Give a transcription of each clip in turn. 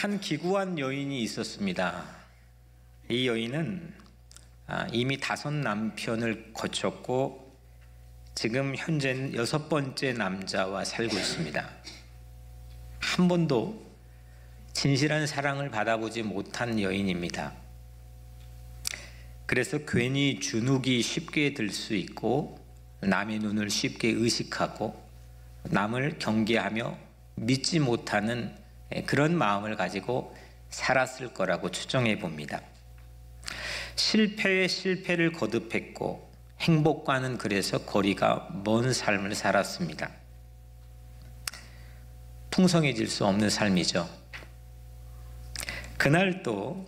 한 기구한 여인이 있었습니다. 이 여인은 이미 5 남편을 거쳤고 지금 현재는 6번째 남자와 살고 있습니다. 한 번도 진실한 사랑을 받아보지 못한 여인입니다. 그래서 괜히 주눅이 쉽게 들 수 있고 남의 눈을 쉽게 의식하고 남을 경계하며 믿지 못하는 그런 마음을 가지고 살았을 거라고 추정해 봅니다. 실패에 실패를 거듭했고 행복과는 그래서 거리가 먼 삶을 살았습니다. 풍성해질 수 없는 삶이죠. 그날 또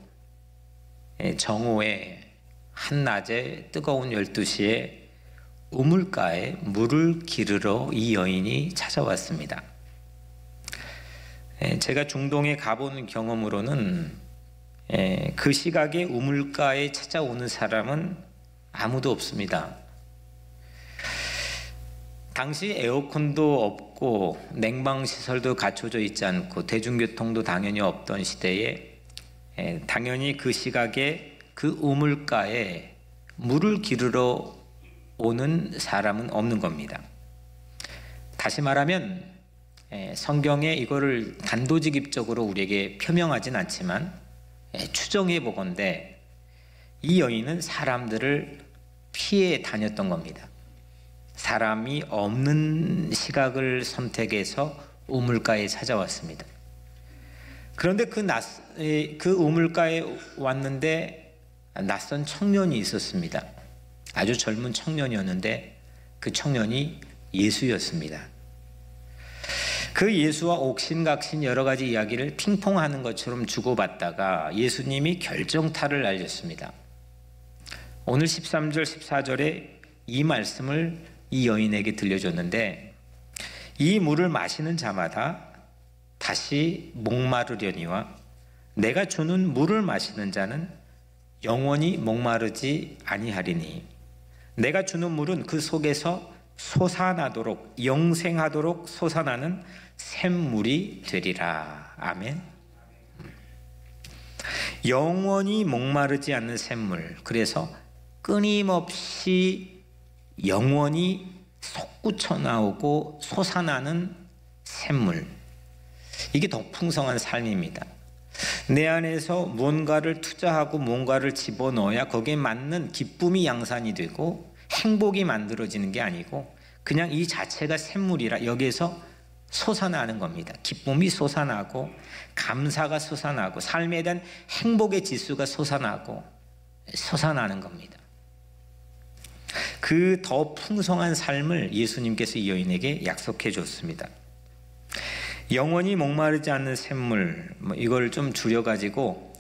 정오에 한낮에 뜨거운 12시에 우물가에 물을 기르러 이 여인이 찾아왔습니다. 제가 중동에 가본 경험으로는 그 시각에 우물가에 찾아오는 사람은 아무도 없습니다. 당시 에어컨도 없고 냉방시설도 갖춰져 있지 않고 대중교통도 당연히 없던 시대에 당연히 그 시각에 그 우물가에 물을 기르러 오는 사람은 없는 겁니다. 다시 말하면 성경에 이거를 단도직입적으로 우리에게 표명하진 않지만 추정해 보건대 이 여인은 사람들을 피해 다녔던 겁니다. 사람이 없는 시각을 선택해서 우물가에 찾아왔습니다. 그런데 그 우물가에 왔는데 낯선 청년이 있었습니다. 아주 젊은 청년이었는데 그 청년이 예수였습니다. 그 예수와 옥신각신 여러 가지 이야기를 핑퐁하는 것처럼 주고받다가 예수님이 결정타를 알렸습니다. 오늘 13절 14절에 이 말씀을 이 여인에게 들려줬는데 이 물을 마시는 자마다 다시 목마르려니와 내가 주는 물을 마시는 자는 영원히 목마르지 아니하리니 내가 주는 물은 그 속에서 솟아나도록 영생하도록 솟아나는 샘물이 되리라. 아멘. 영원히 목마르지 않는 샘물, 그래서 끊임없이 영원히 솟구쳐 나오고 솟아나는 샘물, 이게 더 풍성한 삶입니다. 내 안에서 무언가를 투자하고 뭔가를 집어넣어야 거기에 맞는 기쁨이 양산이 되고 행복이 만들어지는 게 아니고 그냥 이 자체가 샘물이라 여기에서 솟아나는 겁니다. 기쁨이 솟아나고 감사가 솟아나고 삶에 대한 행복의 지수가 솟아나는 겁니다. 그 더 풍성한 삶을 예수님께서 이 여인에게 약속해 줬습니다. 영원히 목마르지 않는 샘물, 이걸 좀 줄여가지고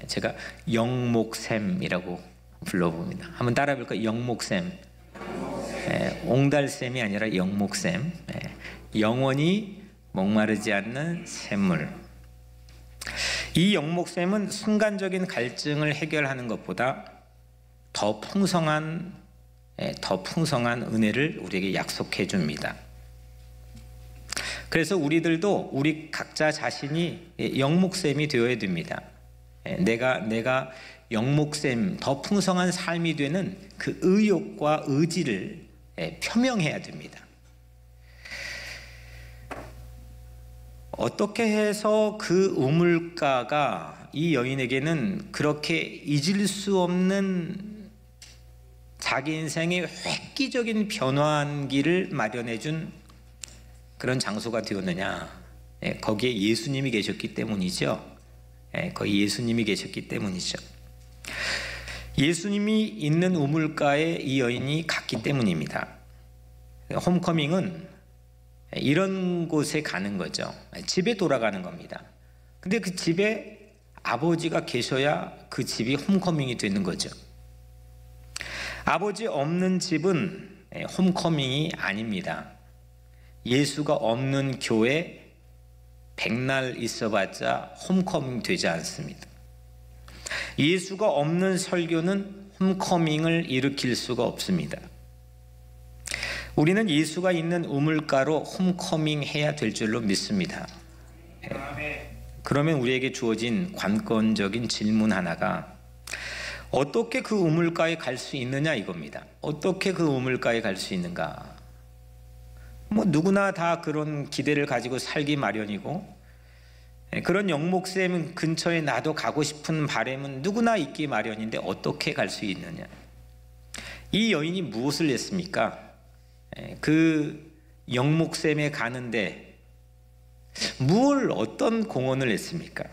제가 영목샘이라고 불러봅니다. 한번 따라 해볼까요? 영목샘. 옹달샘이 아니라 영목샘. 영원히 목마르지 않는 샘물. 이 영목샘은 순간적인 갈증을 해결하는 것보다 더 풍성한 은혜를 우리에게 약속해 줍니다. 그래서 우리들도 우리 각자 자신이 영목샘이 되어야 됩니다. 내가 영목샘, 더 풍성한 삶이 되는 그 의욕과 의지를 표명해야 됩니다. 어떻게 해서 그 우물가가 이 여인에게는 그렇게 잊을 수 없는 자기 인생의 획기적인 변환기를 마련해 준 그런 장소가 되었느냐? 거기에 예수님이 계셨기 때문이죠. 거기 예수님이 계셨기 때문이죠. 예수님이 있는 우물가에 이 여인이 갔기 때문입니다. 홈커밍은 이런 곳에 가는 거죠. 집에 돌아가는 겁니다. 근데 그 집에 아버지가 계셔야 그 집이 홈커밍이 되는 거죠. 아버지 없는 집은 홈커밍이 아닙니다. 예수가 없는 교회 백날 있어봤자 홈커밍 되지 않습니다. 예수가 없는 설교는 홈커밍을 일으킬 수가 없습니다. 우리는 예수가 있는 우물가로 홈커밍 해야 될 줄로 믿습니다. 그러면 우리에게 주어진 관건적인 질문 하나가 어떻게 그 우물가에 갈 수 있느냐 이겁니다. 어떻게 그 우물가에 갈 수 있는가? 누구나 다 그런 기대를 가지고 살기 마련이고, 그런 영목샘 근처에 나도 가고 싶은 바람은 누구나 있기 마련인데 어떻게 갈 수 있느냐? 이 여인이 무엇을 했습니까? 그 영목샘에 가는데 어떤 공헌을 했습니까?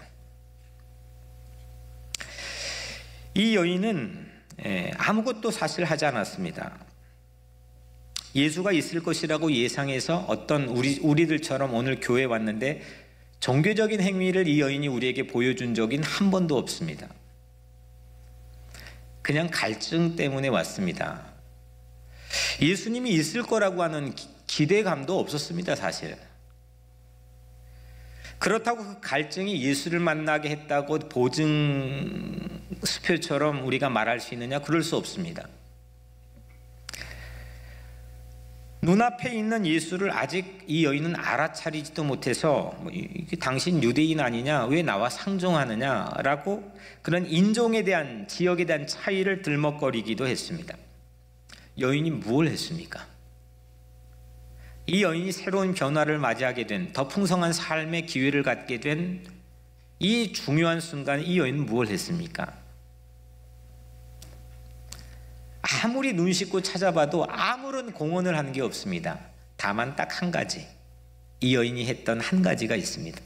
이 여인은 아무것도 사실 하지 않았습니다. 예수가 있을 것이라고 예상해서 어떤 우리들처럼 오늘 교회에 왔는데 종교적인 행위를 이 여인이 우리에게 보여준 적은 한 번도 없습니다. 그냥 갈증 때문에 왔습니다. 예수님이 있을 거라고 하는 기대감도 없었습니다, 사실. 그렇다고 그 갈증이 예수를 만나게 했다고 보증 수표처럼 우리가 말할 수 있느냐? 그럴 수 없습니다. 눈앞에 있는 예수를 아직 이 여인은 알아차리지도 못해서 당신 유대인 아니냐? 왜 나와 상종하느냐라고 그런 인종에 대한, 지역에 대한 차이를 들먹거리기도 했습니다. 여인이 뭘 했습니까? 이 여인이 새로운 변화를 맞이하게 된, 더 풍성한 삶의 기회를 갖게 된 이 중요한 순간에 이 여인은 뭘 했습니까? 아무리 눈 씻고 찾아봐도 아무런 공헌을 하는 게 없습니다. 다만 딱 한 가지, 이 여인이 했던 한 가지가 있습니다.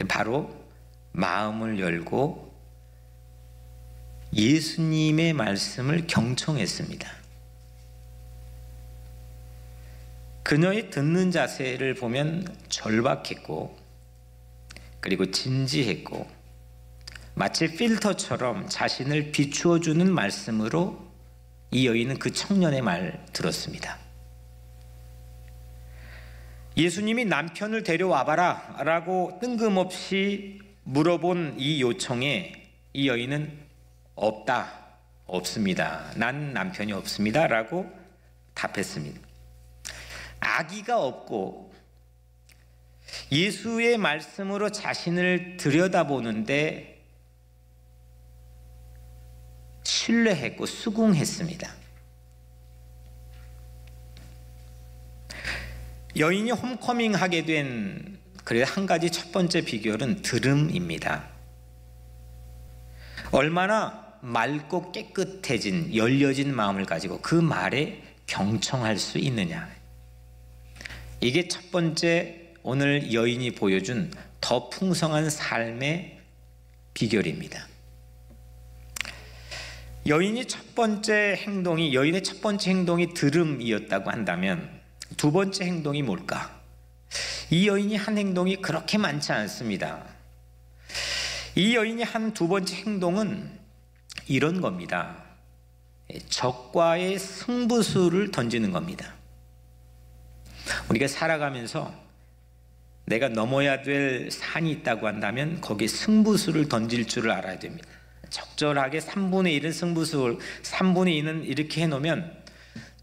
바로 마음을 열고 예수님의 말씀을 경청했습니다. 그녀의 듣는 자세를 보면 절박했고, 그리고 진지했고, 마치 필터처럼 자신을 비추어주는 말씀으로 이 여인은 그 청년의 말 들었습니다. 예수님이 남편을 데려와봐라 라고 뜬금없이 물어본 이 요청에 이 여인은 없습니다. 난 남편이 없습니다 라고 답했습니다. 아기가 없고 예수의 말씀으로 자신을 들여다보는데 신뢰했고 수긍했습니다. 여인이 홈커밍하게 된 한 가지 첫 번째 비결은 들음입니다. 얼마나 맑고 깨끗해진, 열려진 마음을 가지고 그 말에 경청할 수 있느냐. 이게 첫 번째 오늘 여인이 보여준 더 풍성한 삶의 비결입니다. 여인의 첫 번째 행동이 들음이었다고 한다면 두 번째 행동이 뭘까? 이 여인이 한 행동이 그렇게 많지 않습니다. 이 여인이 한 두 번째 행동은 이런 겁니다. 적과의 승부수를 던지는 겁니다. 우리가 살아가면서 내가 넘어야 될 산이 있다고 한다면 거기에 승부수를 던질 줄을 알아야 됩니다. 적절하게 3분의 1은 승부수, 3분의 2는 이렇게 해놓으면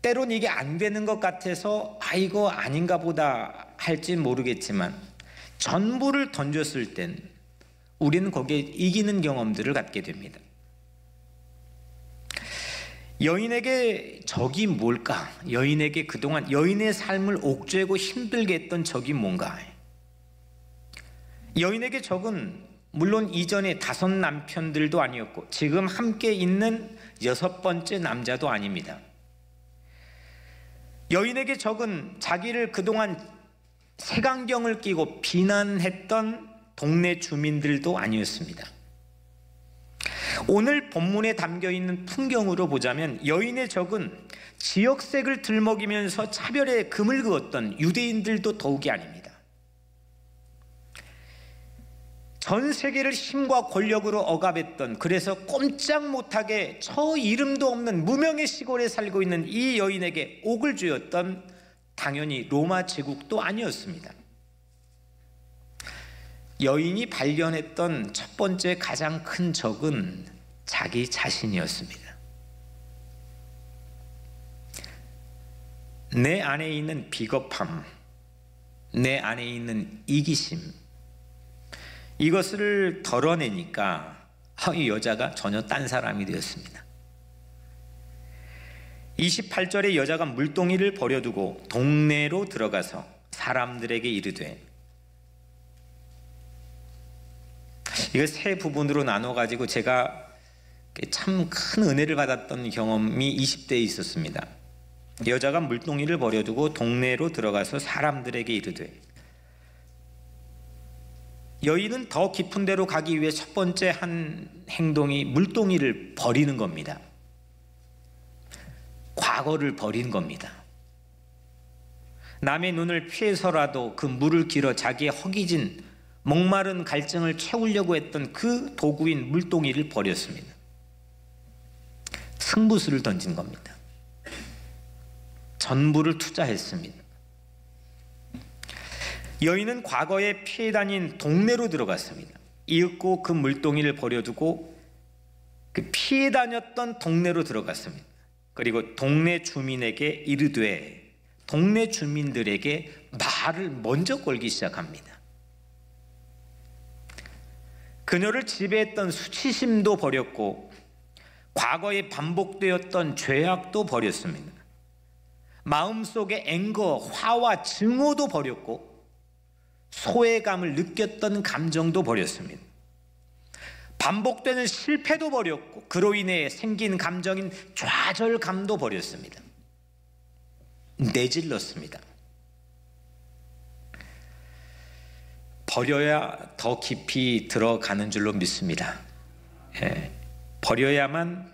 때론 이게 안 되는 것 같아서 이거 아닌가 보다 할진 모르겠지만 전부를 던졌을 땐 우리는 거기에 이기는 경험들을 갖게 됩니다. 여인에게 적이 뭘까? 여인에게 그동안 여인의 삶을 옥죄고 힘들게 했던 적이 뭔가? 여인에게 적은 물론 이전에 5 남편들도 아니었고 지금 함께 있는 6번째 남자도 아닙니다. 여인에게 적은 자기를 그동안 색안경을 끼고 비난했던 동네 주민들도 아니었습니다. 오늘 본문에 담겨있는 풍경으로 보자면 여인의 적은 지역색을 들먹이면서 차별의 금을 그었던 유대인들도 더욱이 아닙니다. 전 세계를 힘과 권력으로 억압했던, 그래서 꼼짝 못하게 저 이름도 없는 무명의 시골에 살고 있는 이 여인에게 옥을 쥐었던 당연히 로마 제국도 아니었습니다. 여인이 발견했던 첫 번째 가장 큰 적은 자기 자신이었습니다. 내 안에 있는 비겁함, 내 안에 있는 이기심, 이것을 덜어내니까 이 여자가 전혀 딴 사람이 되었습니다. 28절에 여자가 물동이를 버려두고 동네로 들어가서 사람들에게 이르되, 이거 세 부분으로 나눠가지고 제가 참 큰 은혜를 받았던 경험이 20대에 있었습니다. 여자가 물동이를 버려두고 동네로 들어가서 사람들에게 이르되, 여인은 더 깊은 데로 가기 위해 첫 번째 한 행동이 물동이를 버리는 겁니다. 과거를 버리는 겁니다. 남의 눈을 피해서라도 그 물을 길어 자기의 허기진 목마른 갈증을 채우려고 했던 그 도구인 물동이를 버렸습니다. 승부수를 던진 겁니다. 전부를 투자했습니다. 여인은 과거에 피해 다닌 동네로 들어갔습니다. 이윽고 그 물동이를 버려두고 그 피해 다녔던 동네로 들어갔습니다. 그리고 동네 주민에게 이르되, 동네 주민들에게 말을 먼저 걸기 시작합니다. 그녀를 지배했던 수치심도 버렸고 과거에 반복되었던 죄악도 버렸습니다. 마음속에 앵거, 화와 증오도 버렸고 소외감을 느꼈던 감정도 버렸습니다. 반복되는 실패도 버렸고 그로 인해 생긴 감정인 좌절감도 버렸습니다. 내질렀습니다. 버려야 더 깊이 들어가는 줄로 믿습니다. 버려야만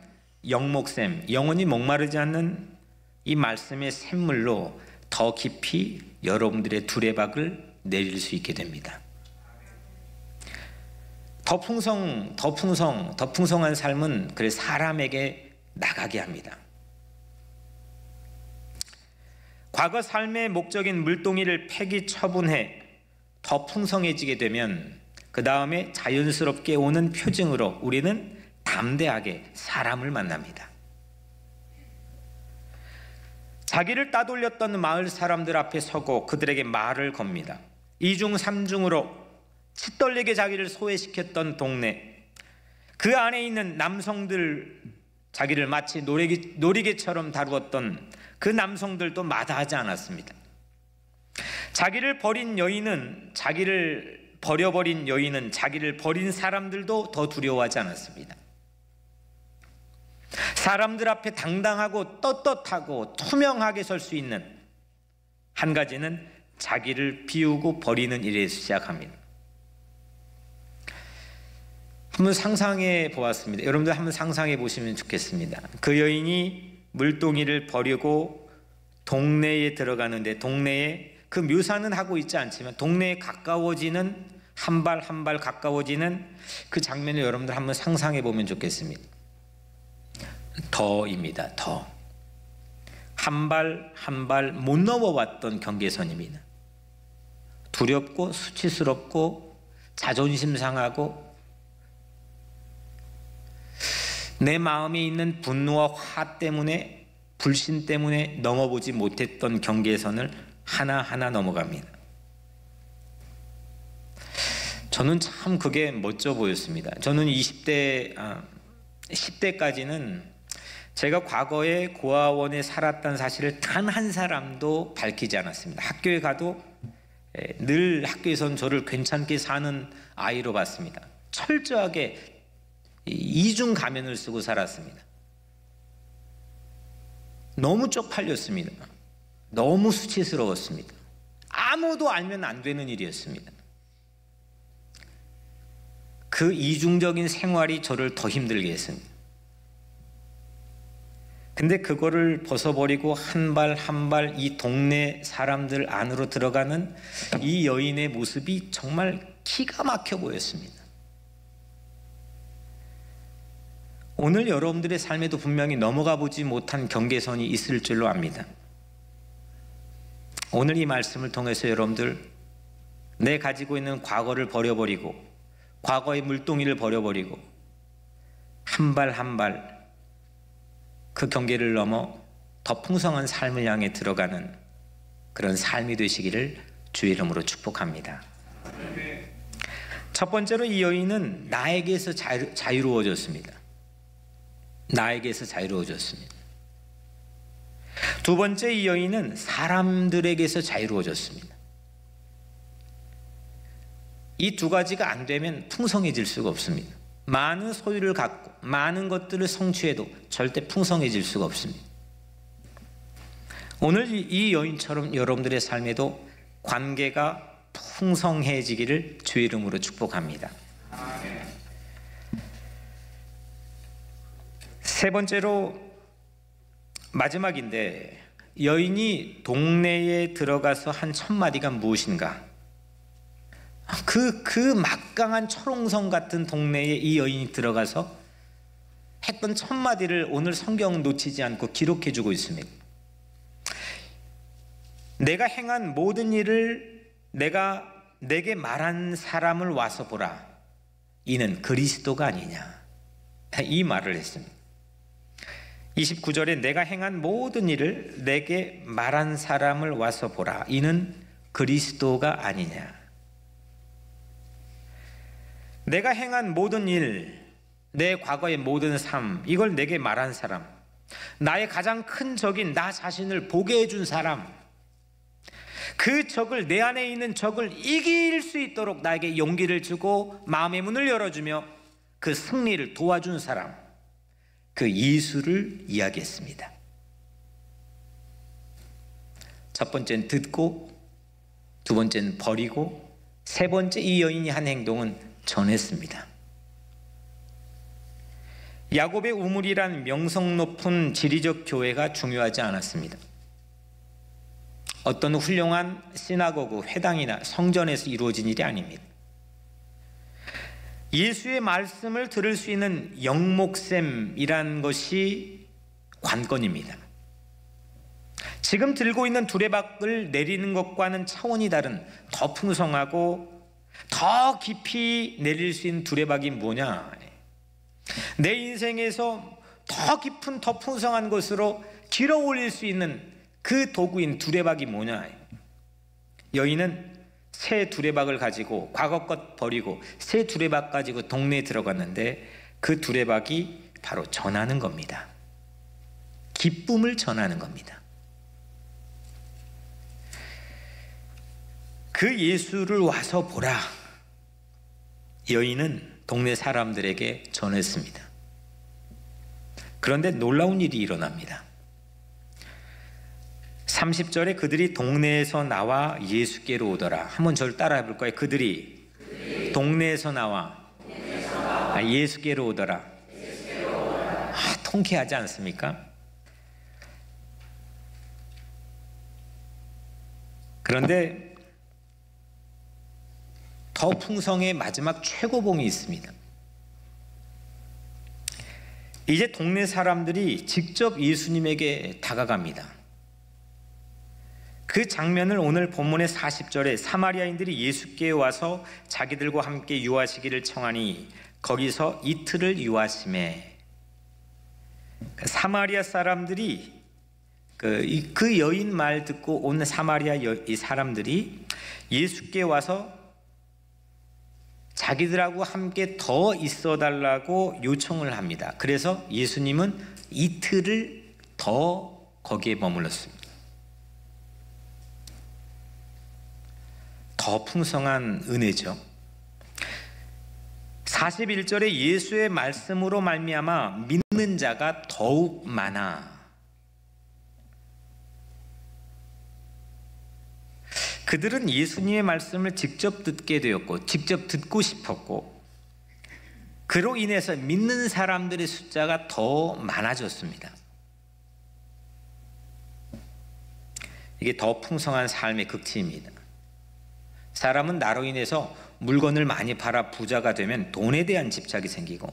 영목샘, 영원히 목마르지 않는 이 말씀의 샘물로 더 깊이 여러분들의 두레박을 내릴 수 있게 됩니다. 더 풍성한 삶은 그래 사람에게 나가게 합니다. 과거 삶의 목적인 물동이를 폐기 처분해 더 풍성해지게 되면 그 다음에 자연스럽게 오는 표징으로 우리는 담대하게 사람을 만납니다. 자기를 따돌렸던 마을 사람들 앞에 서고 그들에게 말을 겁니다. 이중 삼중으로 치떨리게 자기를 소외시켰던 동네, 그 안에 있는 남성들, 자기를 마치 놀이개처럼 다루었던 그 남성들도 마다하지 않았습니다. 자기를 버려버린 여인은 자기를 버린 사람들도 더 두려워하지 않았습니다. 사람들 앞에 당당하고 떳떳하고 투명하게 설 수 있는 한 가지는 자기를 비우고 버리는 일에서 시작합니다. 한번 상상해 보았습니다. 여러분들 한번 상상해 보시면 좋겠습니다. 그 여인이 물동이를 버리고 동네에 들어가는데, 동네에 그 묘사는 하고 있지 않지만 동네에 가까워지는, 한 발 한 발 가까워지는 그 장면을 여러분들 한번 상상해 보면 좋겠습니다. 더입니다. 더. 한 발 한 발 못 넘어왔던 경계선입니다. 두렵고 수치스럽고 자존심 상하고 내 마음에 있는 분노와 화 때문에, 불신 때문에 넘어보지 못했던 경계선을 하나하나 넘어갑니다. 저는 참 그게 멋져 보였습니다. 저는 10대까지는 제가 과거에 고아원에 살았다는 사실을 단 한 사람도 밝히지 않았습니다. 학교에 가도 늘 학교에선 저를 괜찮게 사는 아이로 봤습니다. 철저하게 이중 가면을 쓰고 살았습니다. 너무 쪽팔렸습니다. 너무 수치스러웠습니다. 아무도 알면 안 되는 일이었습니다. 그 이중적인 생활이 저를 더 힘들게 했습니다. 근데 그거를 벗어버리고 한 발 한 발 이 동네 사람들 안으로 들어가는 이 여인의 모습이 정말 기가 막혀 보였습니다. 오늘 여러분들의 삶에도 분명히 넘어가 보지 못한 경계선이 있을 줄로 압니다. 오늘 이 말씀을 통해서 여러분들, 내 가지고 있는 과거를 버려버리고 과거의 물동이를 버려버리고 한 발 한 발 그 경계를 넘어 더 풍성한 삶을 향해 들어가는 그런 삶이 되시기를 주의 이름으로 축복합니다. 첫 번째로 이 여인은 나에게서 자유로워졌습니다. 나에게서 자유로워졌습니다. 두 번째, 이 여인은 사람들에게서 자유로워졌습니다. 이 두 가지가 안 되면 풍성해질 수가 없습니다. 많은 소유를 갖고 많은 것들을 성취해도 절대 풍성해질 수가 없습니다. 오늘 이 여인처럼 여러분들의 삶에도 관계가 풍성해지기를 주의 이름으로 축복합니다. 세 번째로 마지막인데, 여인이 동네에 들어가서 한 첫 마디가 무엇인가? 그 막강한 철옹성 같은 동네에 이 여인이 들어가서 했던 첫 마디를 오늘 성경은 놓치지 않고 기록해주고 있습니다. 내가 행한 모든 일을 내게 말한 사람을 와서 보라. 이는 그리스도가 아니냐. 이 말을 했습니다. 29절에 내가 행한 모든 일을 내게 말한 사람을 와서 보라. 이는 그리스도가 아니냐. 내가 행한 모든 일, 내 과거의 모든 삶, 이걸 내게 말한 사람, 나의 가장 큰 적인 나 자신을 보게 해준 사람, 그 적을, 내 안에 있는 적을 이길 수 있도록 나에게 용기를 주고 마음의 문을 열어주며 그 승리를 도와준 사람, 그 예수를 이야기했습니다. 첫 번째는 듣고, 두 번째는 버리고, 세 번째 이 여인이 한 행동은 전했습니다. 야곱의 우물이란 명성 높은 지리적 교회가 중요하지 않았습니다. 어떤 훌륭한 시나고그, 회당이나 성전에서 이루어진 일이 아닙니다. 예수의 말씀을 들을 수 있는 영목샘이란 것이 관건입니다. 지금 들고 있는 두레박을 내리는 것과는 차원이 다른 더 풍성하고 더 깊이 내릴 수 있는 두레박이 뭐냐? 내 인생에서 더 깊은, 더 풍성한 것으로 길어 올릴 수 있는 그 도구인 두레박이 뭐냐? 여인은 새 두레박을 가지고 과거 것 버리고 새 두레박 가지고 동네에 들어갔는데 그 두레박이 바로 전하는 겁니다. 기쁨을 전하는 겁니다. 그 예수를 와서 보라. 여인은 동네 사람들에게 전했습니다. 그런데 놀라운 일이 일어납니다. 30절에 그들이 동네에서 나와 예수께로 오더라. 한번 저를 따라해 볼 거예요. 그들이 동네에서 나와 예수께로 오더라. 통쾌하지 않습니까? 그런데 더 풍성의 마지막 최고봉이 있습니다. 이제 동네 사람들이 직접 예수님에게 다가갑니다. 그 장면을 오늘 본문의 40절에 사마리아인들이 예수께 와서 자기들과 함께 유하시기를 청하니 거기서 이틀을 유하시매, 사마리아 사람들이 그 여인 말 듣고 온 사마리아 이 사람들이 예수께 와서 자기들하고 함께 더 있어 달라고 요청을 합니다. 그래서 예수님은 이틀을 더 거기에 머물렀습니다. 더 풍성한 은혜죠. 41절에 예수의 말씀으로 말미암아 믿는 자가 더욱 많아. 그들은 예수님의 말씀을 직접 듣게 되었고 직접 듣고 싶었고 그로 인해서 믿는 사람들의 숫자가 더 많아졌습니다. 이게 더 풍성한 삶의 극치입니다. 사람은 나로 인해서 물건을 많이 팔아 부자가 되면 돈에 대한 집착이 생기고,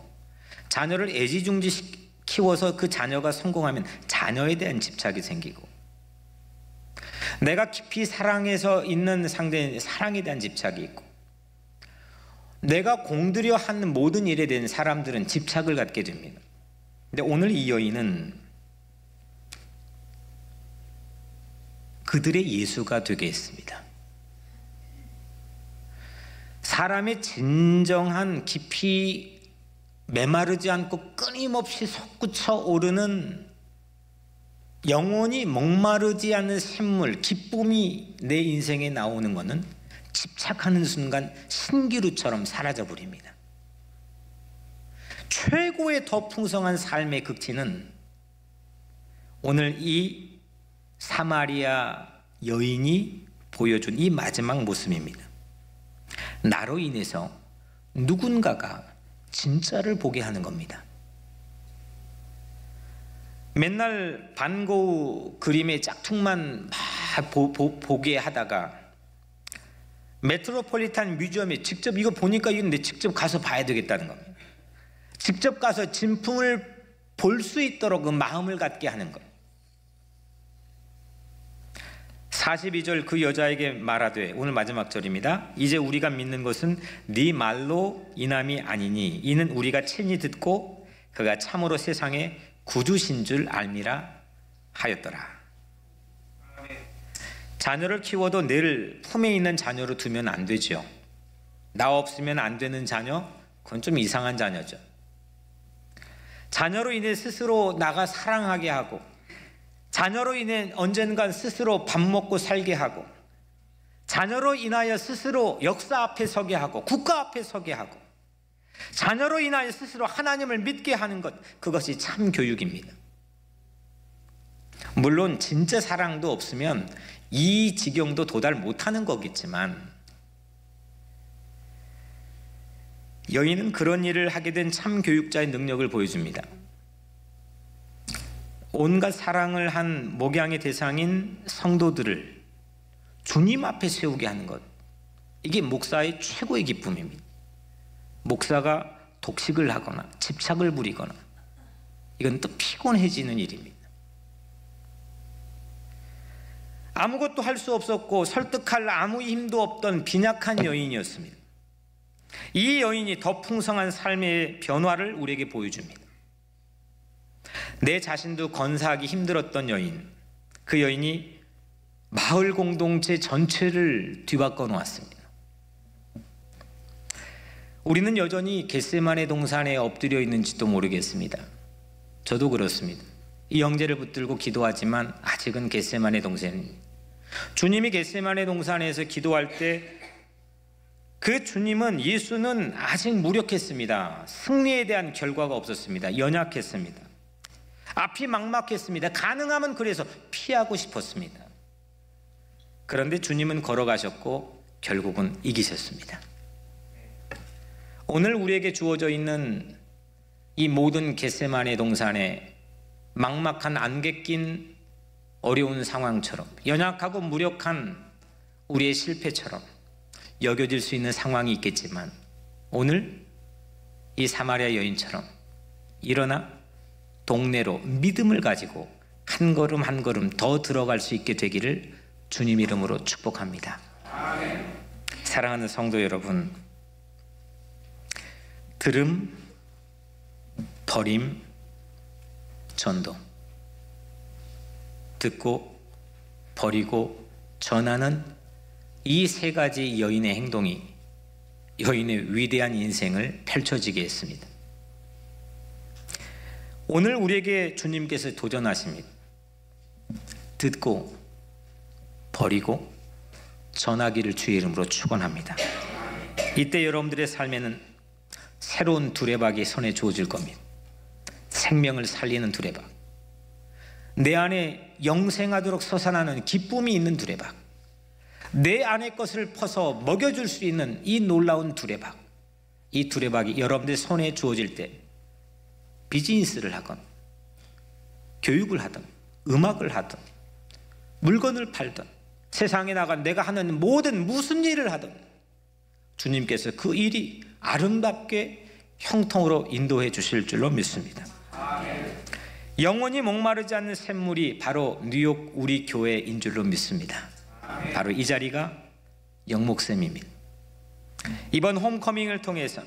자녀를 애지중지 키워서 그 자녀가 성공하면 자녀에 대한 집착이 생기고, 내가 깊이 사랑해서 있는 상대의 사랑에 대한 집착이 있고, 내가 공들여 하는 모든 일에 대한 사람들은 집착을 갖게 됩니다. 근데 오늘 이 여인은 그들의 예수가 되게 했습니다. 사람의 진정한 깊이 메마르지 않고 끊임없이 솟구쳐 오르는 영원히 목마르지 않는 샘물, 기쁨이 내 인생에 나오는 것은 집착하는 순간 신기루처럼 사라져 버립니다. 최고의 더 풍성한 삶의 극치는 오늘 이 사마리아 여인이 보여준 이 마지막 모습입니다. 나로 인해서 누군가가 진짜를 보게 하는 겁니다. 맨날 반고우 그림의 짝퉁만 막 보게 하다가 메트로폴리탄 뮤지엄에 직접 이거 보니까 이건 내 직접 가서 봐야 되겠다는 겁니다. 직접 가서 진품을 볼 수 있도록 그 마음을 갖게 하는 것. 42절 그 여자에게 말하되, 오늘 마지막 절입니다. 이제 우리가 믿는 것은 네 말로 인함이 아니니 이는 우리가 친히 듣고 그가 참으로 세상에 구주신 줄 알미라 하였더라. 자녀를 키워도 늘 품에 있는 자녀로 두면 안 되죠. 나 없으면 안 되는 자녀, 그건 좀 이상한 자녀죠. 자녀로 인해 스스로 나가 사랑하게 하고, 자녀로 인해 언젠간 스스로 밥 먹고 살게 하고, 자녀로 인하여 스스로 역사 앞에 서게 하고 국가 앞에 서게 하고, 자녀로 인하여 스스로 하나님을 믿게 하는 것, 그것이 참 교육입니다. 물론 진짜 사랑도 없으면 이 지경도 도달 못하는 거겠지만, 여인은 그런 일을 하게 된 참 교육자의 능력을 보여줍니다. 온갖 사랑을 한 목양의 대상인 성도들을 주님 앞에 세우게 하는 것, 이게 목사의 최고의 기쁨입니다. 목사가 독식을 하거나 집착을 부리거나, 이건 또 피곤해지는 일입니다. 아무것도 할 수 없었고 설득할 아무 힘도 없던 빈약한 여인이었습니다. 이 여인이 더 풍성한 삶의 변화를 우리에게 보여줍니다. 내 자신도 건사하기 힘들었던 여인, 그 여인이 마을 공동체 전체를 뒤바꿔 놓았습니다. 우리는 여전히 겟세마네 동산에 엎드려 있는지도 모르겠습니다. 저도 그렇습니다. 이 형제를 붙들고 기도하지만 아직은 겟세마네 동산입니다. 주님이 겟세마네 동산에서 기도할 때 그 주님은, 예수는 아직 무력했습니다. 승리에 대한 결과가 없었습니다. 연약했습니다. 앞이 막막했습니다. 가능하면 그래서 피하고 싶었습니다. 그런데 주님은 걸어가셨고 결국은 이기셨습니다. 오늘 우리에게 주어져 있는 이 모든 겟세마네 동산에 막막한 안개 낀 어려운 상황처럼, 연약하고 무력한 우리의 실패처럼 여겨질 수 있는 상황이 있겠지만, 오늘 이 사마리아 여인처럼 일어나 동네로 믿음을 가지고 한 걸음 한 걸음 더 들어갈 수 있게 되기를 주님 이름으로 축복합니다. 아멘. 사랑하는 성도 여러분, 들음, 버림, 전도, 듣고 버리고 전하는 이 세 가지 여인의 행동이 여인의 위대한 인생을 펼쳐지게 했습니다. 오늘 우리에게 주님께서 도전하십니다. 듣고 버리고 전하기를 주의 이름으로 축원합니다. 이때 여러분들의 삶에는 새로운 두레박이 손에 주어질 겁니다. 생명을 살리는 두레박, 내 안에 영생하도록 솟아나는 기쁨이 있는 두레박, 내 안의 것을 퍼서 먹여줄 수 있는 이 놀라운 두레박, 이 두레박이 여러분들 손에 주어질 때 비즈니스를 하건 교육을 하든 음악을 하든 물건을 팔든 세상에 나가 내가 하는 모든 무슨 일을 하든 주님께서 그 일이 아름답게 형통으로 인도해 주실 줄로 믿습니다. 영원히 목마르지 않는 샘물이 바로 뉴욕 우리 교회인 줄로 믿습니다. 바로 이 자리가 영목샘입니다. 이번 홈커밍을 통해서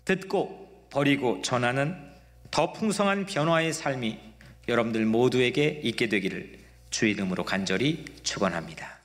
듣고 버리고 전하는 더 풍성한 변화의 삶이 여러분들 모두에게 있게 되기를 주의 이름으로 간절히 축원합니다.